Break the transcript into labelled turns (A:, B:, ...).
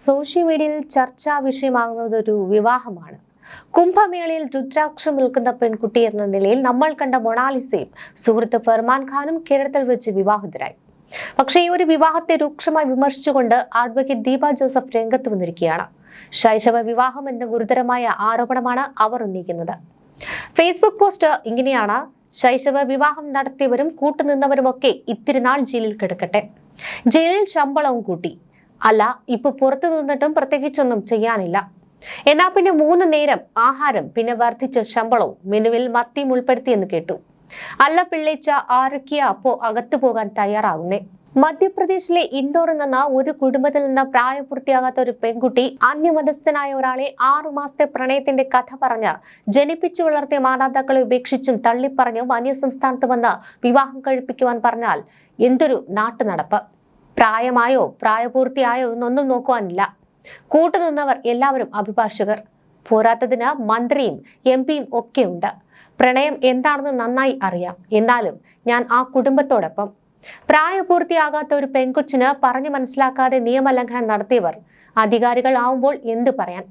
A: Social മീഡിയയിൽ ചർച്ചാ വിഷയമാകുന്നത് ഒരു വിവാഹമാണ്. കുംഭമേളയിൽ രുദ്രാക്ഷം വിൽക്കുന്ന പെൺകുട്ടി എന്ന നിലയിൽ നമ്മൾ കണ്ട മൊണാലിസയും സുഹൃത്ത് ഫർമാൻ ഖാനും കേരളത്തിൽ വെച്ച് വിവാഹിതരായി. പക്ഷേ ഈ ഒരു വിവാഹത്തെ രൂക്ഷമായി വിമർശിച്ചുകൊണ്ട് അഡ്വക്കേറ്റ് ദീപ ജോസഫ് രംഗത്ത് വന്നിരിക്കുകയാണ്. ശൈശവ വിവാഹം എന്ന ഗുരുതരമായ ആരോപണമാണ് അവർ ഉന്നയിക്കുന്നത്. ഫേസ്ബുക്ക് പോസ്റ്റ് ഇങ്ങനെയാണ്: ശൈശവ വിവാഹം നടത്തിയവരും കൂട്ടുനിന്നവരുമൊക്കെ ഇത്തിരി നാൾ ജയിലിൽ കിടക്കട്ടെ. ജയിലിൽ ശമ്പളവും കൂട്ടി. അല്ല, ഇപ്പൊ പുറത്തു നിന്നിട്ടും പ്രത്യേകിച്ചൊന്നും ചെയ്യാനില്ല. എന്നാ പിന്നെ 3 നേരം ആഹാരം, പിന്നെ വർദ്ധിച്ച ശമ്പളവും, മെനുവിൽ മത്തിയും ഉൾപ്പെടുത്തിയെന്ന് കേട്ടു. അല്ല പിള്ളേച്ച ആരൊക്കെയാ അപ്പോ അകത്തു പോകാൻ തയ്യാറാകുന്നേ? മധ്യപ്രദേശിലെ ഇൻഡോർ എന്ന ഒരു കുടുംബത്തിൽ നിന്ന് പ്രായപൂർത്തിയാകാത്ത ഒരു പെൺകുട്ടി അന്യമതസ്ഥനായ ഒരാളെ 6 മാസത്തെ പ്രണയത്തിന്റെ കഥ പറഞ്ഞ് ജനിപ്പിച്ചു വളർത്തിയ മാതാപിതാക്കളെ ഉപേക്ഷിച്ചും തള്ളിപ്പറഞ്ഞും അന്യസംസ്ഥാനത്ത് വന്ന് വിവാഹം കഴിപ്പിക്കുവാൻ പറഞ്ഞാൽ എന്തൊരു നാട്ടുനടപ്പ്! പ്രായമായോ പ്രായപൂർത്തിയായോ എന്നൊന്നും നോക്കുവാനില്ല. കൂട്ടുനിന്നവർ എല്ലാവരും അഭിഭാഷകർ, പോരാത്തതിന് മന്ത്രിയും MP-യും ഒക്കെ ഉണ്ട്. പ്രണയം എന്താണെന്ന് നന്നായി അറിയാം. എന്നാലും ഞാൻ ആ കുടുംബത്തോടൊപ്പം. പ്രായപൂർത്തിയാകാത്ത ഒരു പെൺകൊച്ചിന് പറഞ്ഞു മനസ്സിലാക്കാതെ നിയമലംഘനം നടത്തിയവർ അധികാരികൾ ആവുമ്പോൾ എന്തു പറയാൻ?